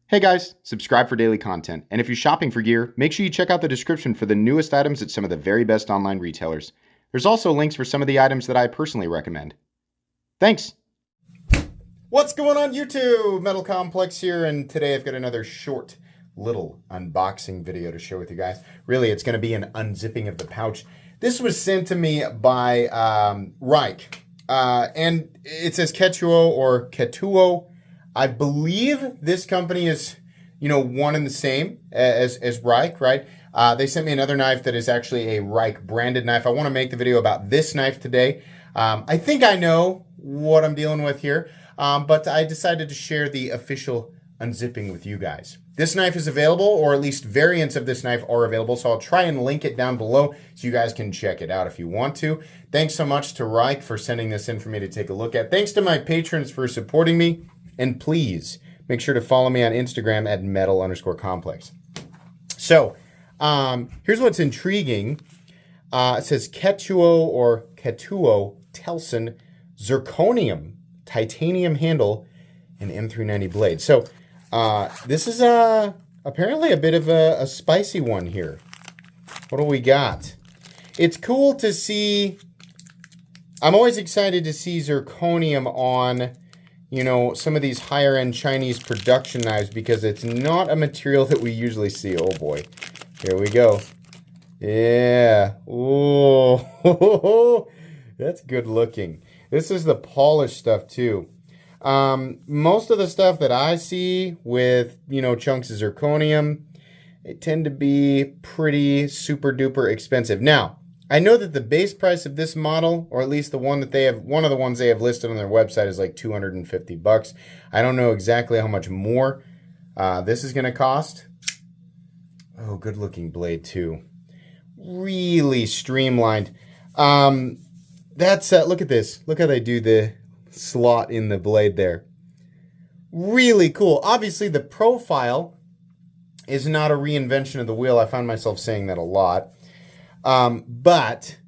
Hey guys, subscribe for daily content. And if you're shopping for gear, make sure you check out the description for the newest items at some of the very best online retailers. There's also links for some of the items that I personally recommend. Thanks! What's going on YouTube? Metal Complex here, and today I've got another short little unboxing video to share with you guys. Really, it's going to be an unzipping of the pouch. This was sent to me by Reich, and it says Ketuo or Ketuo. I believe this company is, one and the same as Reich, right? They sent me another knife that is actually a Reich branded knife. I want to make the video about this knife today. I think I know what I'm dealing with here, but I decided to share the official unzipping with you guys. This knife is available, or at least variants of this knife are available, so I'll try and link it down below so you guys can check it out if you want to. Thanks so much to Reich for sending this in for me to take a look at. Thanks to my patrons for supporting me. And please make sure to follow me on Instagram at metal_complex. So here's what's intriguing. It says Ketuo or Ketuo Telson ZIRCONIUM titanium handle and M390 blade. So this is apparently a bit of a spicy one here. What do we got? It's cool to see. I'm always excited to see zirconium on some of these higher end Chinese production knives because it's not a material that we usually see. Oh boy. Here we go. Yeah. Oh, that's good looking. This is the polished stuff too. Most of the stuff that I see with, chunks of zirconium, they tend to be pretty super duper expensive. Now, I know that the base price of this model, or at least the one that they have, one of the ones they have listed on their website is like $250. I don't know exactly how much more this is going to cost. Oh, good looking blade too. Really streamlined. That's look at this. Look how they do the slot in the blade there. Really cool. Obviously, the profile is not a reinvention of the wheel. I find myself saying that a lot. But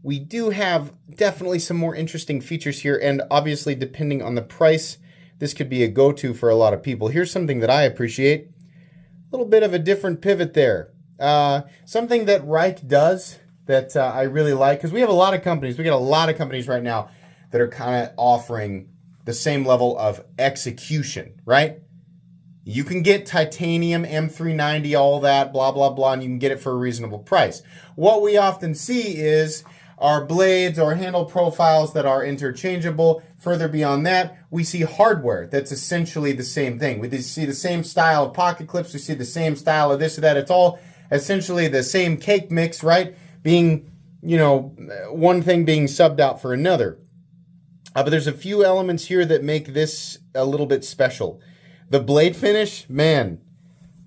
we do have definitely some more interesting features here, and obviously depending on the price, this could be a go-to for a lot of people. Here's something that I appreciate. A little bit of a different pivot there. Something that Reich does that I really like, because we have a lot of companies, we got a lot of companies right now that are kind of offering the same level of execution, right? You can get titanium, M390, all that, blah, blah, blah, and you can get it for a reasonable price. What we often see is our blades or handle profiles that are interchangeable. Further beyond that, we see hardware that's essentially the same thing. We see the same style of pocket clips. We see the same style of this or that. It's all essentially the same cake mix, right? Being, one thing being subbed out for another. But there's a few elements here that make this a little bit special. The blade finish, man,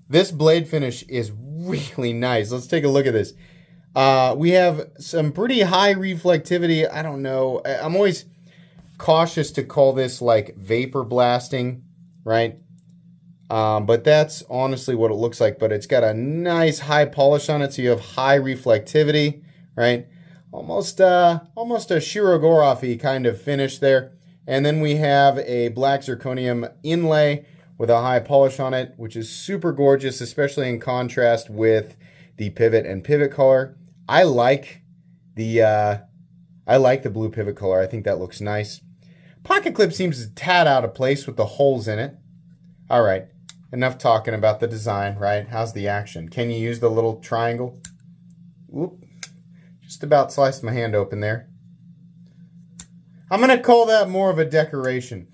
this blade finish is really nice. Let's take a look at this. We have some pretty high reflectivity. I don't know. I'm always cautious to call this like vapor blasting, right? But that's honestly what it looks like. But it's got a nice high polish on it, so you have high reflectivity, right? Almost a Shirogorov-y kind of finish there. And then we have a black zirconium inlay with a high polish on it, which is super gorgeous, especially in contrast with the pivot and pivot color. I like the blue pivot color. I think that looks nice. Pocket clip seems a tad out of place with the holes in it. All right, enough talking about the design, right? How's the action? Can you use the little triangle? Whoop, just about sliced my hand open there. I'm gonna call that more of a decoration.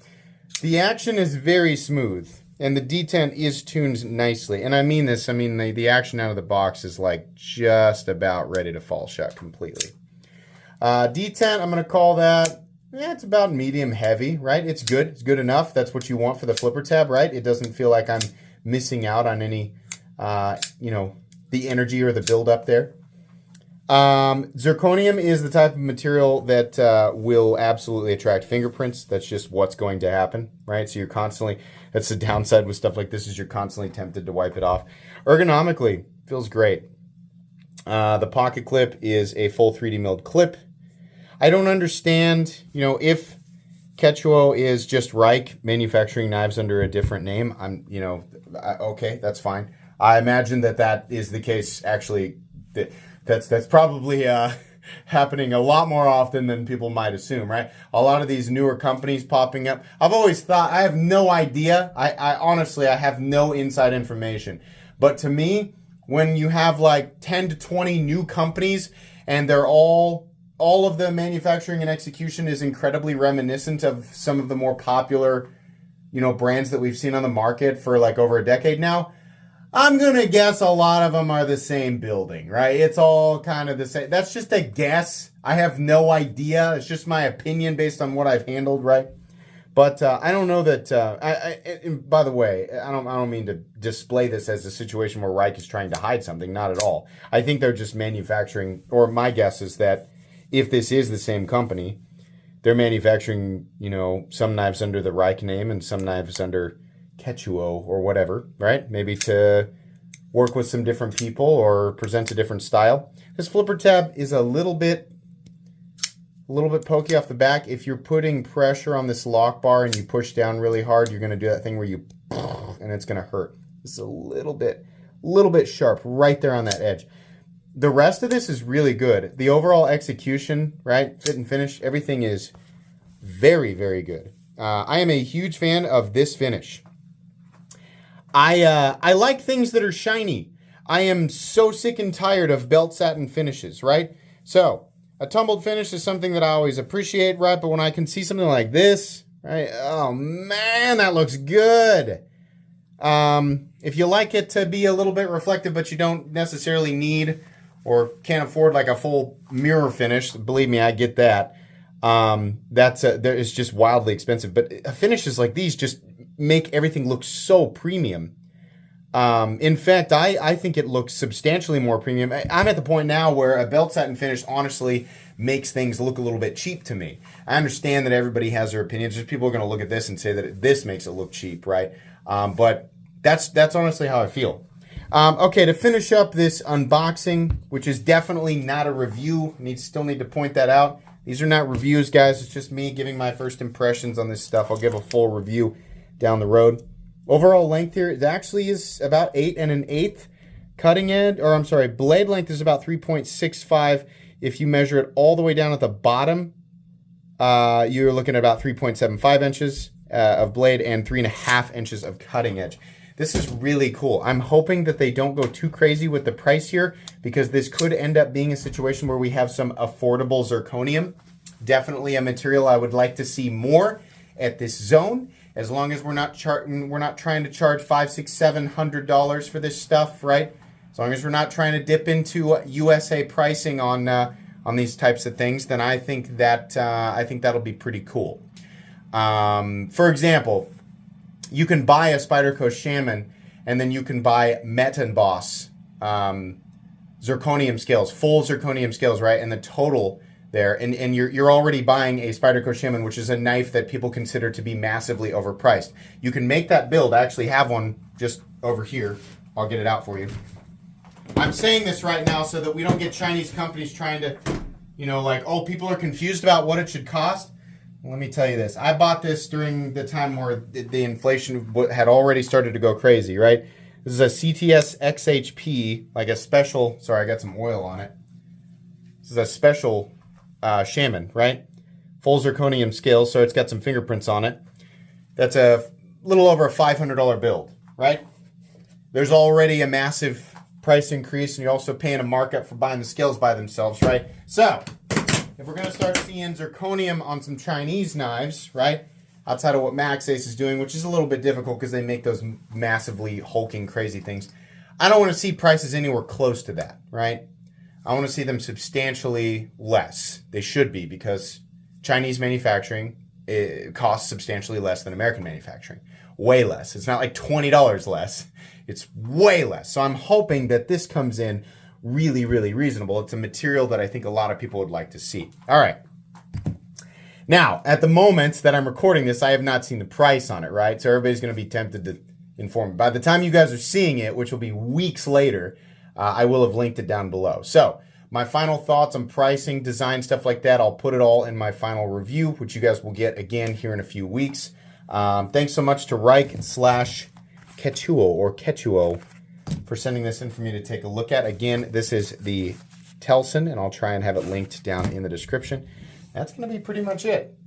The action is very smooth, and the detent is tuned nicely. And I mean this, the action out of the box is like just about ready to fall shut completely. Detent, I'm going to call that, it's about medium heavy, right? It's good. It's good enough. That's what you want for the flipper tab, right? It doesn't feel like I'm missing out on any, the energy or the buildup there. Zirconium is the type of material that will absolutely attract fingerprints. That's just what's going to happen, right? So you're constantly, that's the downside with stuff like this, is you're constantly tempted to wipe it off. Ergonomically, feels great. The pocket clip is a full 3D milled clip. I don't understand, if Ketuo is just Reich manufacturing knives under a different name. Okay, that's fine. I imagine that is the case. Actually, that's probably happening a lot more often than people might assume, right? A lot of these newer companies popping up. I've always thought, I have no idea. I honestly, I have no inside information. But to me, when you have like 10 to 20 new companies and they're all of the manufacturing and execution is incredibly reminiscent of some of the more popular, brands that we've seen on the market for like over a decade now, I'm going to guess a lot of them are the same building, right? It's all kind of the same. That's just a guess. I have no idea. It's just my opinion based on what I've handled, right? But I don't know that. And by the way, I don't mean to display this as a situation where Reich is trying to hide something. Not at all. I think they're just manufacturing, or my guess is that if this is the same company, they're manufacturing, some knives under the Reich name and some knives under Ketuo or whatever, right? Maybe to work with some different people or present a different style. This flipper tab is a little bit pokey off the back. If you're putting pressure on this lock bar and you push down really hard, you're going to do that thing where you and it's going to hurt. It's a little bit sharp right there on that edge. The rest of this is really good. The overall execution, right, fit and finish, everything is very, very good. I am a huge fan of this finish. I like things that are shiny. I am so sick and tired of belt satin finishes, right? So a tumbled finish is something that I always appreciate, right? But when I can see something like this, right? Oh man, that looks good. If you like it to be a little bit reflective, but you don't necessarily need or can't afford like a full mirror finish, believe me, I get that. It's just wildly expensive. But finishes like these just make everything look so premium. In fact, I think it looks substantially more premium. I'm at the point now where a belt satin finish honestly makes things look a little bit cheap to me. I understand that everybody has their opinions. Just people are going to look at this and say that this makes it look cheap, right? But that's honestly how I feel. Okay, to finish up this unboxing, which is definitely not a review, still need to point that out. These are not reviews, guys. It's just me giving my first impressions on this stuff. I'll give a full review down the road. Overall length here, it actually is about 8 1/8. Cutting edge, or I'm sorry, blade length is about 3.65. If you measure it all the way down at the bottom, you're looking at about 3.75 inches of blade and 3.5 inches of cutting edge. This is really cool. I'm hoping that they don't go too crazy with the price here because this could end up being a situation where we have some affordable zirconium. Definitely a material I would like to see more at this zone. As long as we're not trying to charge $500, $600, $700 for this stuff, right? As long as we're not trying to dip into USA pricing on these types of things, then I think that'll be pretty cool. For example, you can buy a Spyderco Shaman, and then you can buy Met and Boss zirconium scales, full zirconium scales, right? And the total there, and you're already buying a Spyderco Shaman, which is a knife that people consider to be massively overpriced. You can make that build. I actually have one just over here. I'll get it out for you. I'm saying this right now so that we don't get Chinese companies trying to, oh, people are confused about what it should cost. Let me tell you this. I bought this during the time where the inflation had already started to go crazy, right? This is a CTS XHP, like a special, sorry, I got some oil on it. This is a special Shaman, right? Full zirconium scales, so it's got some fingerprints on it. That's a little over a $500 build, right? There's already a massive price increase, and you're also paying a markup for buying the scales by themselves, right? So, if we're going to start seeing zirconium on some Chinese knives, right, outside of what Maxace is doing, which is a little bit difficult because they make those massively hulking crazy things, I don't want to see prices anywhere close to that, right? I want to see them substantially less. They should be, because Chinese manufacturing costs substantially less than American manufacturing. Way less. It's not like $20 less. It's way less. So I'm hoping that this comes in really, really reasonable. It's a material that I think a lot of people would like to see. All right. Now, at the moment that I'm recording this, I have not seen the price on it, right? So everybody's going to be tempted to inform me. By the time you guys are seeing it, which will be weeks later, I will have linked it down below. So My final thoughts on pricing, design, stuff like that, I'll put it all in my final review, which you guys will get again here in a few weeks. Thanks so much to Ketuo for sending this in for me to take a look at. Again, this is the Telson, and I'll try and have it linked down in the description. That's going to be pretty much it.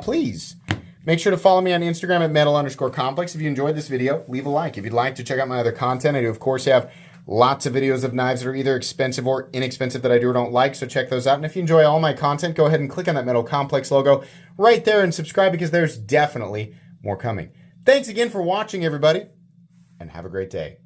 Please make sure to follow me on Instagram at metal_complex. If you enjoyed this video, leave a like. If you'd like to check out my other content, I do, of course, have lots of videos of knives that are either expensive or inexpensive that I do or don't like, so check those out. And if you enjoy all my content, go ahead and click on that Metal Complex logo right there and subscribe, because there's definitely more coming. Thanks again for watching, everybody, and have a great day.